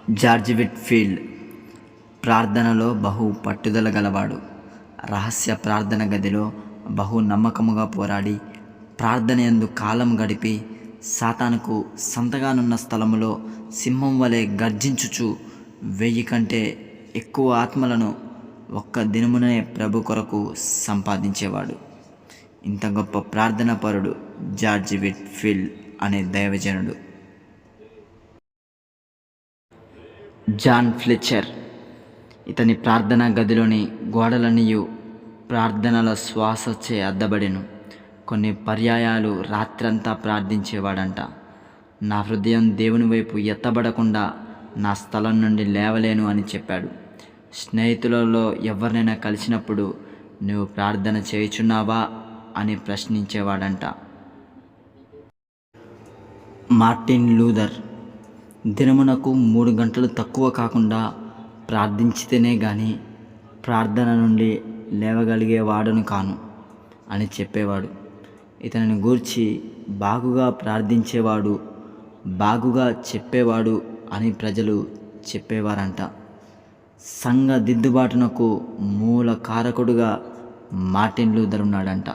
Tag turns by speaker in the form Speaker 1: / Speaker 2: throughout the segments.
Speaker 1: George Whitefield ప్రార్థనలో బహు పట్టుదల గలవాడు. రహస్య ప్రార్థన గదిలో బహు నమ్మకముగా పోరాడి ప్రార్థనయందు కాలం గడిపి సాతానుకు సంతగానున్న స్థలములో సింహం వలె గర్జించుచు 1000 కంటే ఎక్కువ ఆత్మలను ఒక్క దినమునే ప్రభు కొరకు సంపాదించేవాడు. ఇంత గొప్ప ప్రార్థన పరుడు జార్జ్ విట్ఫీల్డ్ అనే దైవజనుడు. జాన్ ఫ్లెచర్ ఇతని ప్రార్థనా గదిలోని గోడలన్నీయు ప్రార్థనల శ్వాసచే అద్దబడెను. కొన్ని పర్యాయాలు రాత్రంతా ప్రార్థించేవాడంట. నా హృదయం దేవుని వైపు ఎత్తబడకుండా నా స్థలం నుండి లేవలేను అని చెప్పాడు. స్నేహితులలో ఎవరినైనా కలిసినప్పుడు నువ్వు ప్రార్థన చేయుచున్నావా అని ప్రశ్నించేవాడంట. మార్టిన్ లూథర్ దినమునకు 3 గంటలు తక్కువ కాకుండా ప్రార్థించితేనే గాని ప్రార్థన నుండి లేవగలిగేవాడను కాను అని చెప్పేవాడు. ఇతనిని గూర్చి బాగుగా ప్రార్థించేవాడు, బాగుగా చెప్పేవాడు అని ప్రజలు చెప్పేవారంట. సంఘ దిద్దుబాటునకు మూల కారకుడుగా మార్టిన్ లూథర్ ఉన్నాడంట.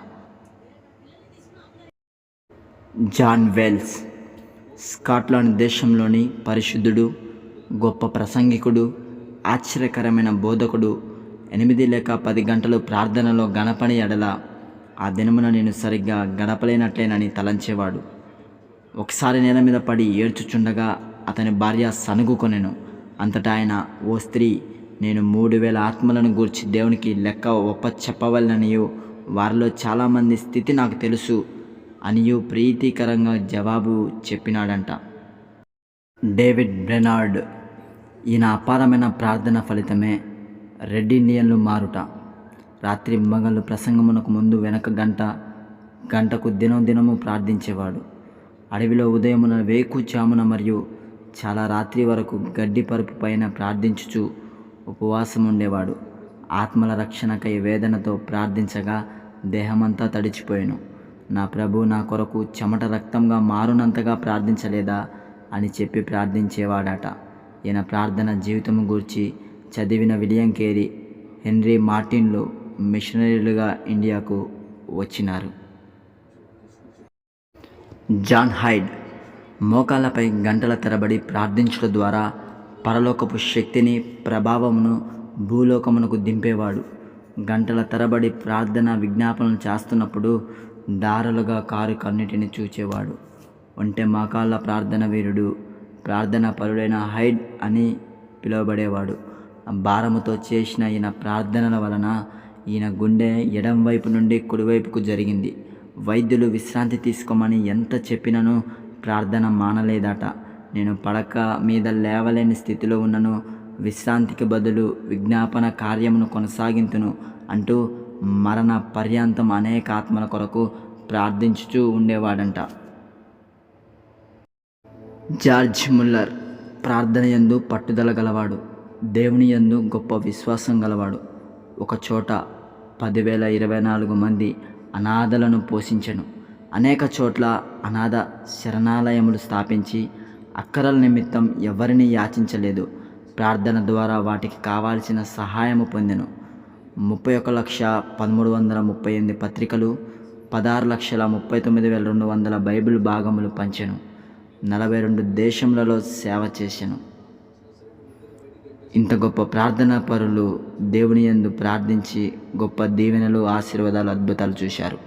Speaker 1: జాన్ వెల్స్ స్కాట్లాండ్ దేశంలోని పరిశుద్ధుడు, గొప్ప ప్రసంగికుడు, ఆశ్చర్యకరమైన బోధకుడు. 8 లేక 10 గంటలు ప్రార్థనలో గడపని ఎడల ఆ దినమున నేను సరిగ్గా గడపలేనట్లేనని తలంచేవాడు. ఒకసారి నేల మీద పడి ఏడ్చుచుండగా అతని భార్య సనుగుకొనెను. అంతటా ఆయన, ఓ స్త్రీ, నేను 3000 ఆత్మలను గూర్చి దేవునికి లెక్క చెప్పవలననియు వారిలో చాలామంది స్థితి నాకు తెలుసు అనియు ప్రీతికరంగా జవాబు చెప్పినాడంట. డేవిడ్ బ్రెనార్డ్ ఈయన అపారమైన ప్రార్థన ఫలితమే రెడ్ ఇండియన్లు మారుట. రాత్రి మగళ్ళు ప్రసంగమునకు ముందు వెనక గంటకు దినము ప్రార్థించేవాడు. అడవిలో ఉదయమున వేకుజామున మరియు చాలా రాత్రి వరకు గడ్డి పరుపు పైన ప్రార్థించుచు ఉపవాసం ఉండేవాడు. ఆత్మల రక్షణకై వేదనతో ప్రార్థించగా దేహమంతా తడిచిపోయాను. నా ప్రభు నా కొరకు చెమట రక్తంగా మారునంతగా ప్రార్థించలేదా అని చెప్పి ప్రార్థించేవాడట. ఈయన ప్రార్థన జీవితము గూర్చి చదివిన విలియం కేరీ, హెన్రీ మార్టిన్లు మిషనరీలుగా ఇండియాకు వచ్చినారు. జాన్ హైడ్ మోకాళ్ళపై గంటల తరబడి ప్రార్థించడం ద్వారా పరలోకపు శక్తిని, ప్రభావమును భూలోకమునకు దింపేవాడు. గంటల తరబడి ప్రార్థన విజ్ఞాపనలు చేస్తున్నప్పుడు దారులుగా కారు కన్నిటిని చూచేవాడు. ఒంటె మోకాళ్ళ ప్రార్థన వీరుడు, ప్రార్థన పరుడైన హైడ్ అని పిలువబడేవాడు. భారముతో చేసిన ఈయన ప్రార్థనల వలన ఈయన గుండె ఎడం వైపు నుండి కుడివైపుకు జరిగింది. వైద్యులు విశ్రాంతి తీసుకోమని ఎంత చెప్పినను ప్రార్థన మానలేదట. నేను పడక మీద లేవలేని స్థితిలో ఉన్నను, విశ్రాంతికి బదులు విజ్ఞాపన కార్యమును కొనసాగింతును అంటూ మరణ పర్యంతం అనేక ఆత్మల కొరకు ప్రార్థించుచూ ఉండేవాడంట. జార్జ్ ముల్లర్ ప్రార్థన యందు పట్టుదల గలవాడు, దేవుని యందు గొప్ప విశ్వాసం గలవాడు. ఒకచోట 10,024 మంది అనాథలను పోషించెను. అనేక చోట్ల అనాథ శరణాలయములు స్థాపించి అక్కరల నిమిత్తం ఎవరిని యాచించలేదు. ప్రార్థన ద్వారా వాటికి కావాల్సిన సహాయము పొందెను. 31,1338 పత్రికలు, 16,39,200 బైబిల్ భాగములు పంచెను. 42 దేశములలో సేవ చేసెను. ఇంత గొప్ప ప్రార్థనా పరులు దేవుని యందు ప్రార్థించి గొప్ప దీవెనలు, ఆశీర్వాదాలు, అద్భుతాలు చూశారు.